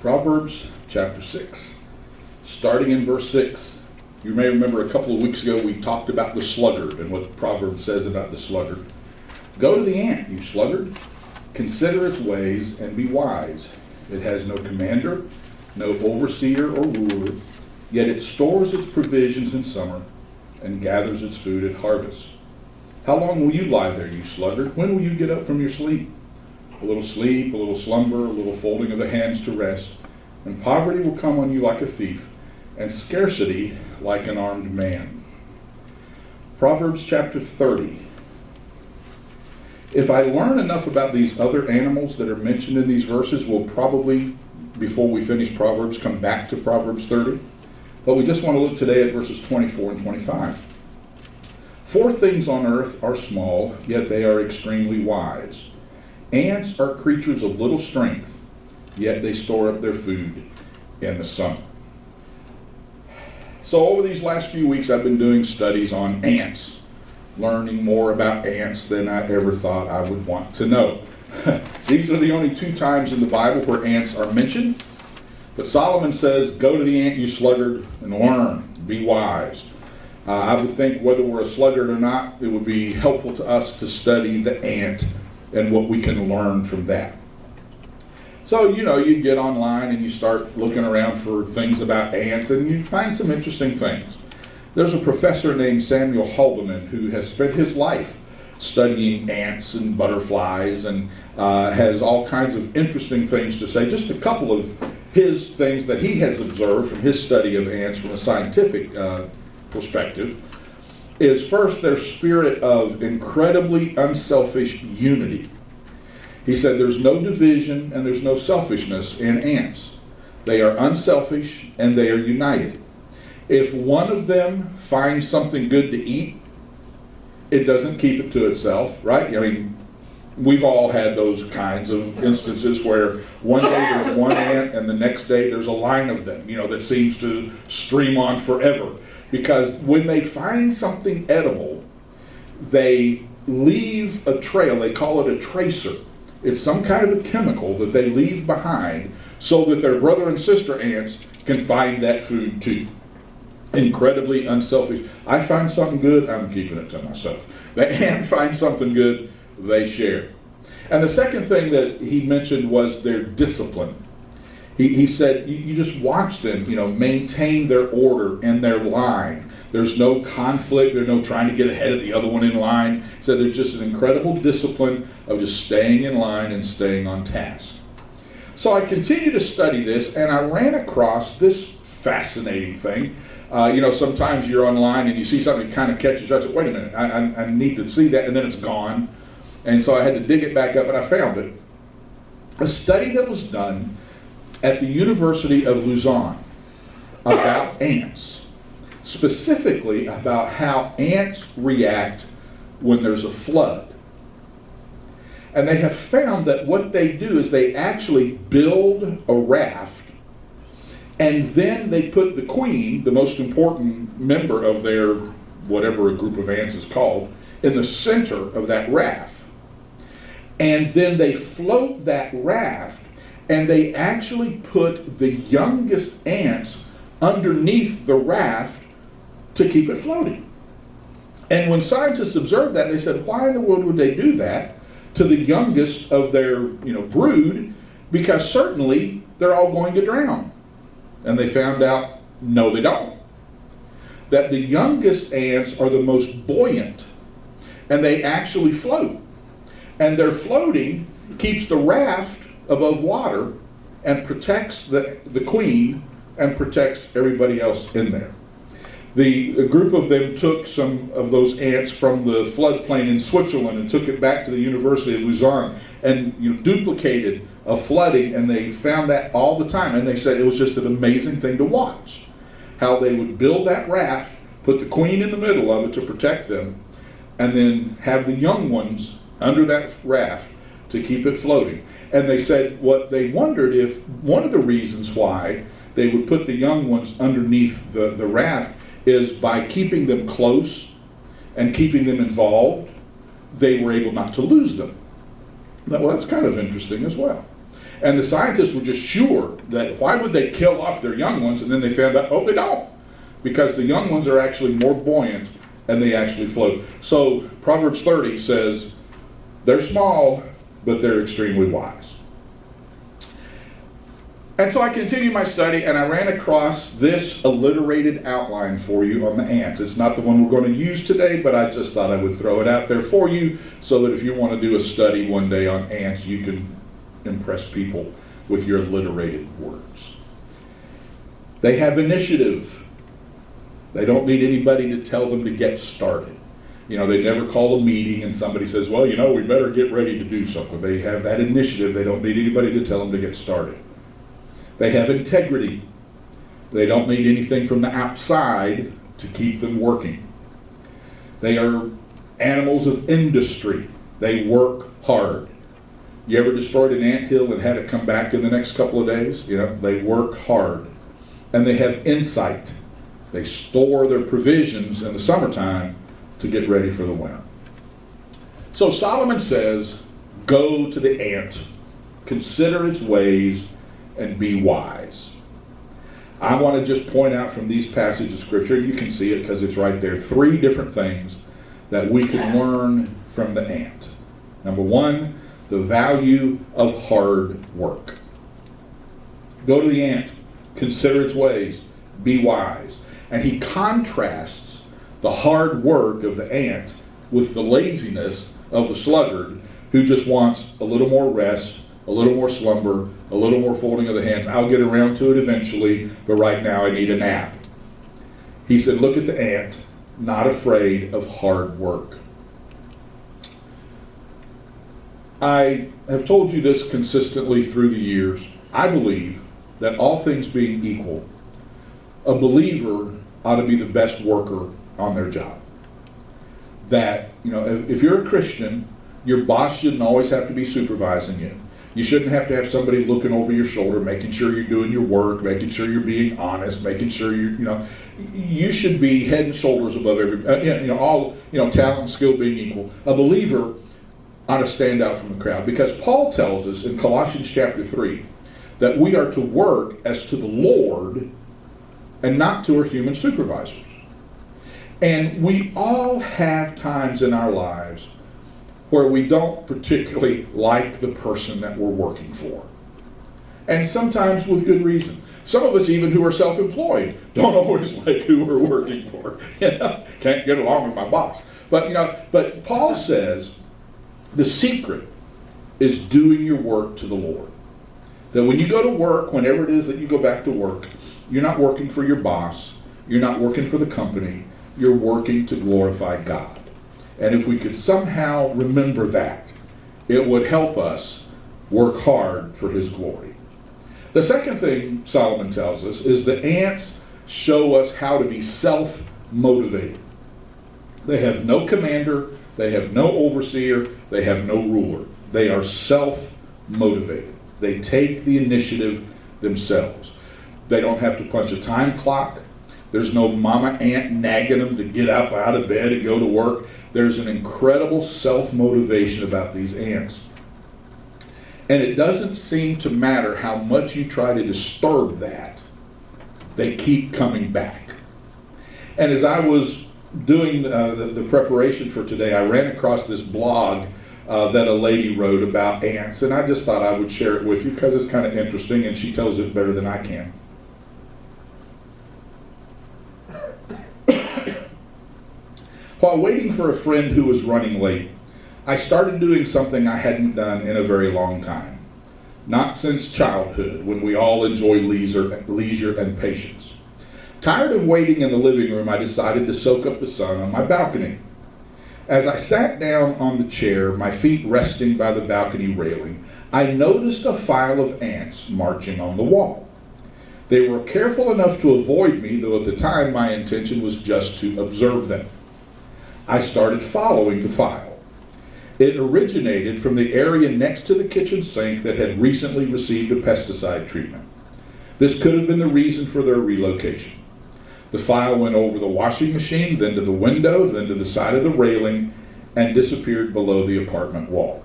Proverbs chapter 6, starting in verse 6. You may remember a couple of weeks ago we talked about the sluggard and what Proverbs says about the sluggard. Go to the ant, you sluggard. Consider its ways and be wise. It has no commander, no overseer or ruler, yet it stores its provisions in summer and gathers its food at harvest. How long will you lie there, you sluggard? When will you get up from your sleep? A little sleep, a little slumber, a little folding of the hands to rest, and poverty will come on you like a thief, and scarcity like an armed man. Proverbs chapter 30. If I learn enough about these other animals that are mentioned in these verses, we'll probably, before we finish Proverbs, come back to Proverbs 30. But we just want to look today at verses 24 and 25. 4 things on earth are small, yet they are extremely wise. Ants are creatures of little strength, yet they store up their food in the summer. So over these last few weeks, I've been doing studies on ants, learning more about ants than I ever thought I would want to know. These are the only 2 times in the Bible where ants are mentioned. But Solomon says, go to the ant, you sluggard, and learn, be wise. I would think whether we're a sluggard or not, it would be helpful to us to study the ant and what we can learn from that. So, you get online and you start looking around for things about ants, and you find some interesting things. There's a professor named Samuel Haldeman who has spent his life studying ants and butterflies and has all kinds of interesting things to say. Just a couple of his things that he has observed from his study of ants from a scientific perspective is, first, their spirit of incredibly unselfish unity. He said there's no division and there's no selfishness in ants. They are unselfish and they are united. If one of them finds something good to eat, it doesn't keep it to itself, right? I mean, we've all had those kinds of instances where one day there's one ant and the next day there's a line of them, that seems to stream on forever. Because when they find something edible, they leave a trail. They call it a tracer. It's some kind of a chemical that they leave behind so that their brother and sister ants can find that food too. Incredibly unselfish. I find something good, I'm keeping it to myself. The ant finds something good, they share. And the second thing that he mentioned was their discipline. He said, you just watch them, maintain their order and their line. There's no conflict. There's no trying to get ahead of the other one in line. So there's just an incredible discipline of just staying in line and staying on task. So I continued to study this, and I ran across this fascinating thing. Sometimes you're online and you see something that kind of catches you. I said, wait a minute, I need to see that, and then it's gone. And so I had to dig it back up, and I found it. A study that was done at the University of Lausanne about ants, specifically about how ants react when there's a flood. And they have found that what they do is they actually build a raft, and then they put the queen, the most important member of their, whatever a group of ants is called, in the center of that raft. And then they float that raft, and they actually put the youngest ants underneath the raft to keep it floating. And when scientists observed that, they said, why in the world would they do that to the youngest of their brood? Because certainly they're all going to drown. And they found out, no, they don't. That the youngest ants are the most buoyant, and they actually float. And their floating keeps the raft above water and protects the queen and protects everybody else in there. A group of them took some of those ants from the floodplain in Switzerland and took it back to the University of Lausanne and duplicated a flooding, and they found that all the time. And they said it was just an amazing thing to watch, how they would build that raft, put the queen in the middle of it to protect them, and then have the young ones under that raft to keep it floating. And they said what they wondered if one of the reasons why they would put the young ones underneath the raft is by keeping them close and keeping them involved, they were able not to lose them. Well, that's kind of interesting as well. And the scientists were just sure that why would they kill off their young ones, and then they found out, oh, they don't. Because the young ones are actually more buoyant and they actually float. So Proverbs 30 says, they're small, but they're extremely wise. And so I continued my study, and I ran across this alliterated outline for you on the ants. It's not the one we're going to use today, but I just thought I would throw it out there for you so that if you want to do a study one day on ants, you can impress people with your alliterated words. They have initiative. They don't need anybody to tell them to get started. You know, they never call a meeting and somebody says, well, you know, we better get ready to do something. They have that initiative. They don't need anybody to tell them to get started. They have integrity. They don't need anything from the outside to keep them working. They are animals of industry. They work hard. You ever destroyed an anthill and had it come back in the next couple of days? You know, they work hard. And they have insight. They store their provisions in the summertime to get ready for the winter. So Solomon says, go to the ant, consider its ways, and be wise. I want to just point out from these passages of Scripture, you can see it because it's right there, 3 different things that we can learn from the ant. Number 1, the value of hard work. Go to the ant, consider its ways, be wise. And he contrasts the hard work of the ant with the laziness of the sluggard who just wants a little more rest, a little more slumber, a little more folding of the hands. I'll get around to it eventually, but right now I need a nap. He said, look at the ant, not afraid of hard work. I have told you this consistently through the years. I believe that all things being equal, a believer ought to be the best worker on their job. That, you know, if you're a Christian, your boss shouldn't always have to be supervising you. You shouldn't have to have somebody looking over your shoulder, making sure you're doing your work, making sure you're being honest, making sure you should be head and shoulders above every, all, talent and skill being equal. A believer ought to stand out from the crowd because Paul tells us in Colossians chapter 3 that we are to work as to the Lord and not to our human supervisors. And we all have times in our lives where we don't particularly like the person that we're working for. And sometimes with good reason. Some of us even who are self-employed don't always like who we're working for. Can't get along with my boss. But Paul says the secret is doing your work to the Lord. That when you go to work, whenever it is that you go back to work, you're not working for your boss, you're not working for the company, you're working to glorify God. And if we could somehow remember that, it would help us work hard for His glory. The second thing Solomon tells us is the ants show us how to be self-motivated. They have no commander, they have no overseer, they have no ruler. They are self-motivated. They take the initiative themselves. They don't have to punch a time clock. There's no mama ant nagging them to get up out of bed and go to work. There's an incredible self-motivation about these ants. And it doesn't seem to matter how much you try to disturb that, they keep coming back. And as I was doing the preparation for today, I ran across this blog that a lady wrote about ants, and I just thought I would share it with you because it's kind of interesting, and she tells it better than I can. While waiting for a friend who was running late, I started doing something I hadn't done in a very long time. Not since childhood, when we all enjoy leisure and patience. Tired of waiting in the living room, I decided to soak up the sun on my balcony. As I sat down on the chair, my feet resting by the balcony railing, I noticed a file of ants marching on the wall. They were careful enough to avoid me, though at the time my intention was just to observe them. I started following the file. It originated from the area next to the kitchen sink that had recently received a pesticide treatment. This could have been the reason for their relocation. The file went over the washing machine, then to the window, then to the side of the railing, and disappeared below the apartment wall.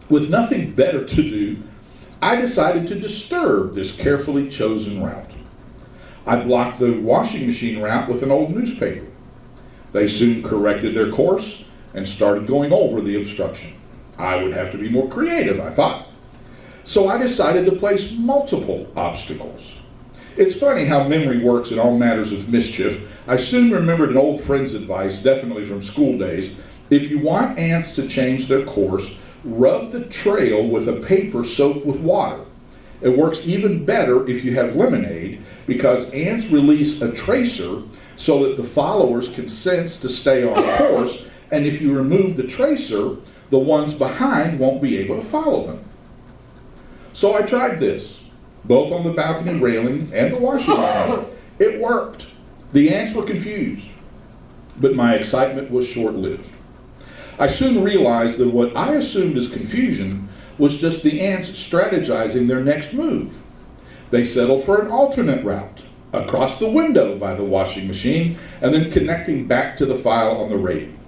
With nothing better to do, I decided to disturb this carefully chosen route. I blocked the washing machine route with an old newspaper. They soon corrected their course and started going over the obstruction. I would have to be more creative, I thought. So I decided to place multiple obstacles. It's funny how memory works in all matters of mischief. I soon remembered an old friend's advice, definitely from school days. If you want ants to change their course, rub the trail with a paper soaked with water. It works even better if you have lemonade, because ants release a tracer so that the followers can sense to stay on course, and if you remove the tracer, the ones behind won't be able to follow them. So I tried this, both on the balcony railing and the washing machine. It worked. The ants were confused, but my excitement was short-lived. I soon realized that what I assumed as confusion was just the ants strategizing their next move. They settled for an alternate route, across the window by the washing machine, and then connecting back to the file on the railing.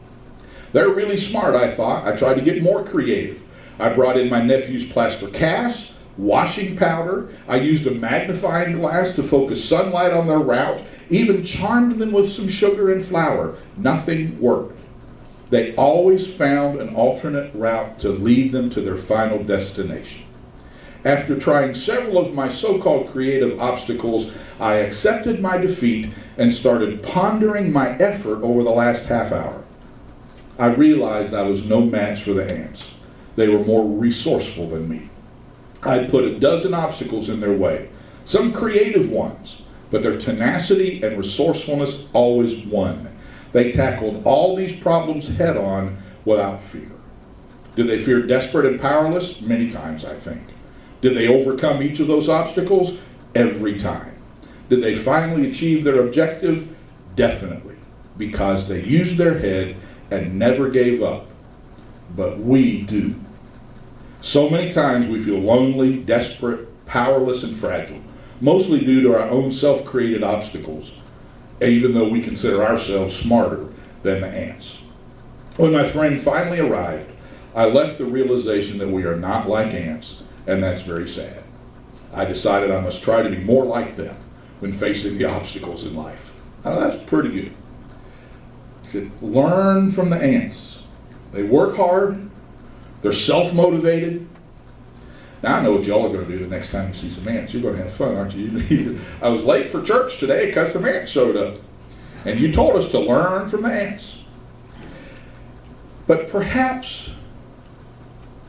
They're really smart, I thought. I tried to get more creative. I brought in my nephew's plaster cast, washing powder. I used a magnifying glass to focus sunlight on their route, even charmed them with some sugar and flour. Nothing worked. They always found an alternate route to lead them to their final destination. After trying several of my so-called creative obstacles, I accepted my defeat and started pondering my effort over the last half hour. I realized I was no match for the ants. They were more resourceful than me. I'd put a dozen obstacles in their way, some creative ones, but their tenacity and resourcefulness always won. They tackled all these problems head on without fear. Did they fear desperate and powerless? Many times, I think. Did they overcome each of those obstacles? Every time. Did they finally achieve their objective? Definitely, because they used their head and never gave up. But we do. So many times we feel lonely, desperate, powerless, and fragile, mostly due to our own self-created obstacles, even though we consider ourselves smarter than the ants. When my friend finally arrived, I left the realization that we are not like ants, and that's very sad. I decided I must try to be more like them when facing the obstacles in life. Now that's pretty good. He said, learn from the ants. They work hard. They're self-motivated. Now I know what y'all are going to do the next time you see some ants. You're going to have fun, aren't you? I was late for church today because some ants showed up. And you told us to learn from the ants. But perhaps,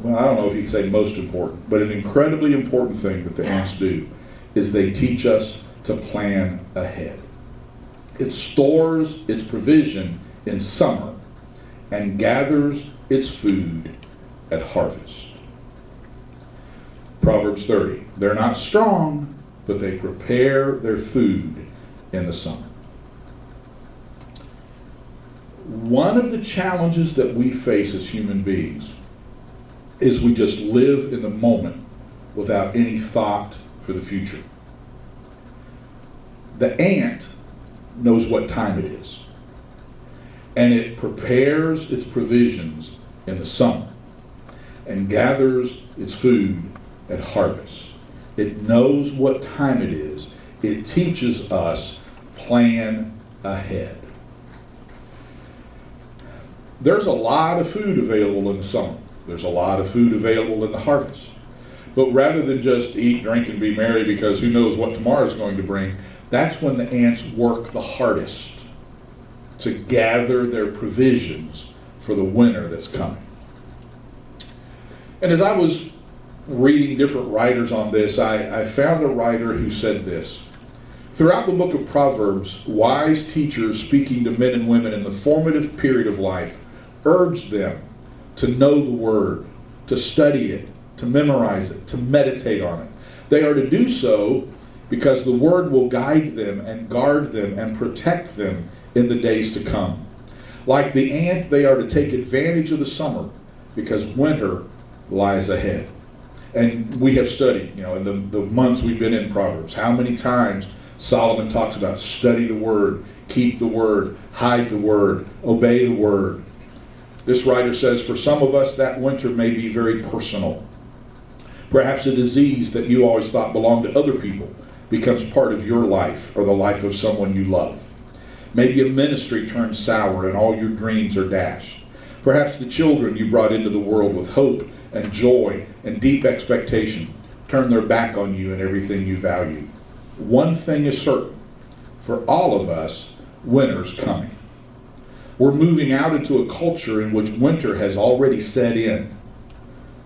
well, I don't know if you can say most important, but an incredibly important thing that the ants do is they teach us to plan ahead. It stores its provision in summer and gathers its food at harvest. Proverbs 30. They're not strong, but they prepare their food in the summer. One of the challenges that we face as human beings is we just live in the moment without any thought for the future. The ant knows what time it is, and it prepares its provisions in the summer and gathers its food at harvest. It knows what time it is. It teaches us plan ahead. There's a lot of food available in the summer. There's a lot of food available in the harvest. But rather than just eat, drink, and be merry because who knows what tomorrow's going to bring, that's when the ants work the hardest to gather their provisions for the winter that's coming. And as I was reading different writers on this, I found a writer who said this. Throughout the book of Proverbs, wise teachers speaking to men and women in the formative period of life urge them to know the word, to study it, to memorize it, to meditate on it. They are to do so because the word will guide them and guard them and protect them in the days to come. Like the ant, they are to take advantage of the summer because winter lies ahead. And we have studied, in the months we've been in Proverbs, how many times Solomon talks about study the word, keep the word, hide the word, obey the word. This writer says for some of us that winter may be very personal. Perhaps a disease that you always thought belonged to other people becomes part of your life or the life of someone you love. Maybe a ministry turns sour and all your dreams are dashed. Perhaps the children you brought into the world with hope and joy and deep expectation turn their back on you and everything you value. One thing is certain, for all of us, winter's coming. We're moving out into a culture in which winter has already set in.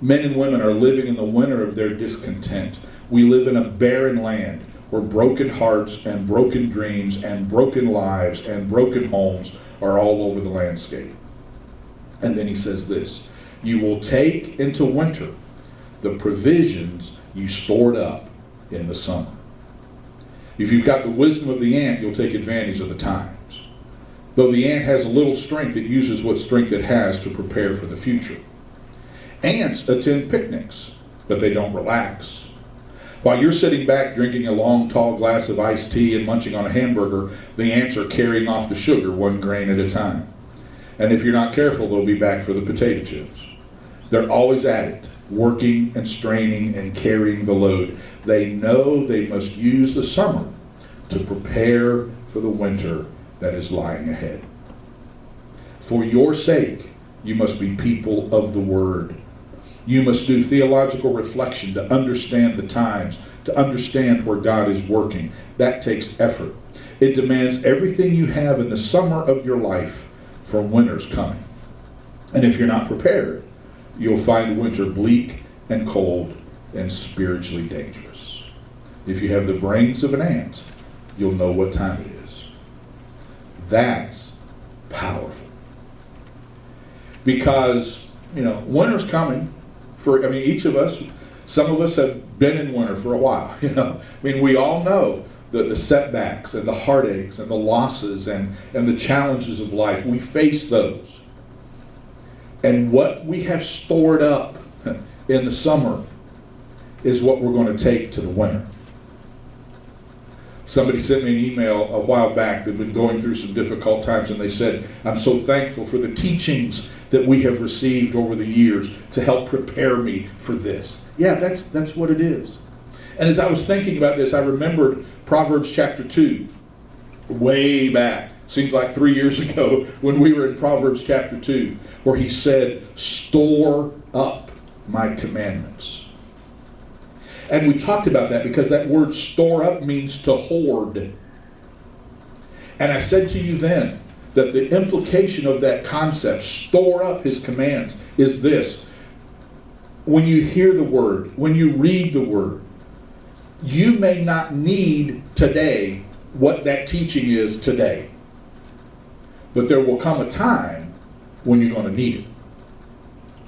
Men and women are living in the winter of their discontent. We live in a barren land where broken hearts and broken dreams and broken lives and broken homes are all over the landscape. And then he says this, you will take into winter the provisions you stored up in the summer. If you've got the wisdom of the ant, you'll take advantage of the times. Though the ant has a little strength, it uses what strength it has to prepare for the future. Ants attend picnics, but they don't relax. While you're sitting back drinking a long, tall glass of iced tea and munching on a hamburger, the ants are carrying off the sugar one grain at a time. And if you're not careful, they'll be back for the potato chips. They're always at it, working and straining and carrying the load. They know they must use the summer to prepare for the winter that is lying ahead. For your sake, you must be people of the Word. You must do theological reflection to understand the times, to understand where God is working. That takes effort. It demands everything you have in the summer of your life for winter's coming. And if you're not prepared, you'll find winter bleak and cold and spiritually dangerous. If you have the brains of an ant, you'll know what time it is. That's powerful. Because, winter's coming. Each of us, some of us have been in winter for a while. We all know the setbacks and the heartaches and the losses and the challenges of life. We face those. And what we have stored up in the summer is what we're going to take to the winter. Somebody sent me an email a while back that had been going through some difficult times, and they said, I'm so thankful for the teachings that we have received over the years to help prepare me for this. Yeah, that's what it is. And as I was thinking about this, I remembered Proverbs chapter 2, way back. Seems like 3 years ago when we were in Proverbs chapter 2, where he said, store up my commandments. And we talked about that because that word store up means to hoard. And I said to you then that the implication of that concept, store up his commands, is this. When you hear the word, when you read the word, you may not need today what that teaching is today. But there will come a time when you're going to need it.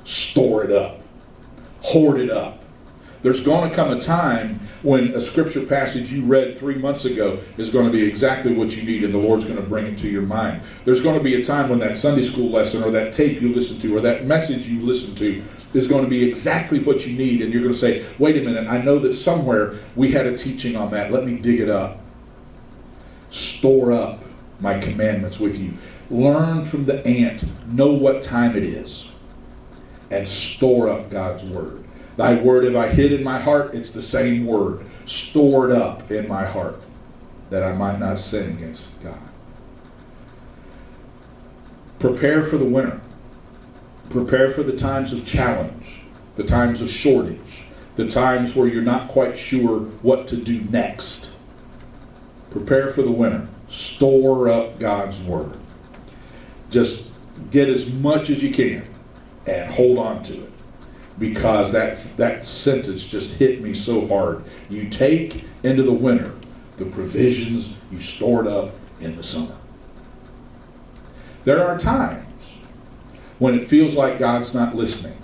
Store it up. Hoard it up. There's going to come a time when a scripture passage you read 3 months ago is going to be exactly what you need, and the Lord's going to bring it to your mind. There's going to be a time when that Sunday school lesson or that tape you listen to or that message you listen to is going to be exactly what you need, and you're going to say, wait a minute, I know that somewhere we had a teaching on that. Let me dig it up. Store up my commandments with you. Learn from the ant. Know what time it is. And store up God's word. Thy word have I hid in my heart. It's the same word. Stored up in my heart, that I might not sin against God. Prepare for the winter. Prepare for the times of challenge, the times of shortage, the times where you're not quite sure what to do next. Prepare for the winter. Store up God's word. Just get as much as you can and hold on to it. Because that sentence just hit me so hard. You take into the winter the provisions you stored up in the summer. There are times when it feels like God's not listening.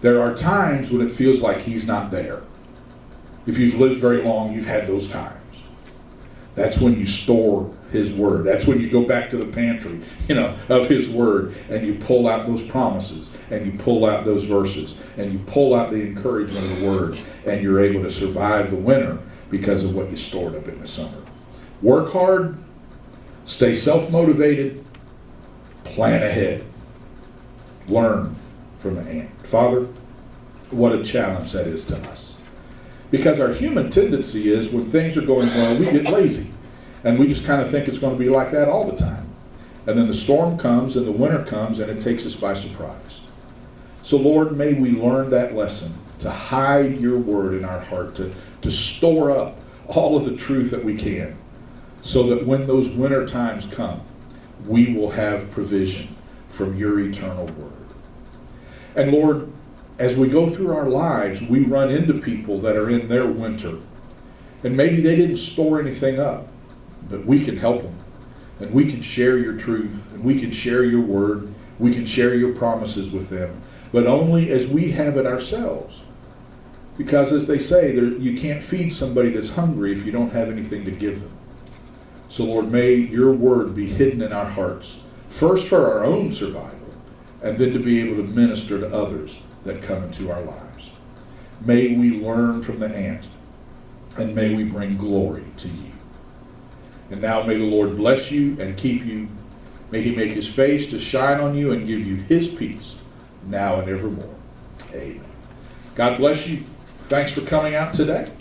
There are times when it feels like He's not there. If you've lived very long, you've had those times. That's when you store His Word. That's when you go back to the pantry, of His Word, and you pull out those promises, and you pull out those verses, and you pull out the encouragement of the Word, and you're able to survive the winter because of what you stored up in the summer. Work hard, stay self-motivated, plan ahead, learn from the ant. Father, What a challenge that is to us. Because our human tendency is when things are going well, we get lazy. And we just kind of think it's going to be like that all the time. And then the storm comes and the winter comes and it takes us by surprise. So Lord, may we learn that lesson, to hide your word in our heart, to store up all of the truth that we can, so that when those winter times come, we will have provision from your eternal word. And Lord, as we go through our lives, we run into people that are in their winter. And maybe they didn't store anything up, but we can help them. And we can share your truth, and we can share your word, we can share your promises with them, but only as we have it ourselves. Because as they say, you can't feed somebody that's hungry if you don't have anything to give them. So Lord, may your word be hidden in our hearts, first for our own survival, and then to be able to minister to others that come into our lives. May we learn from the ant, and may we bring glory to you. And now may the Lord bless you and keep you. May he make his face to shine on you and give you his peace, now and evermore. Amen. God bless you. Thanks for coming out today.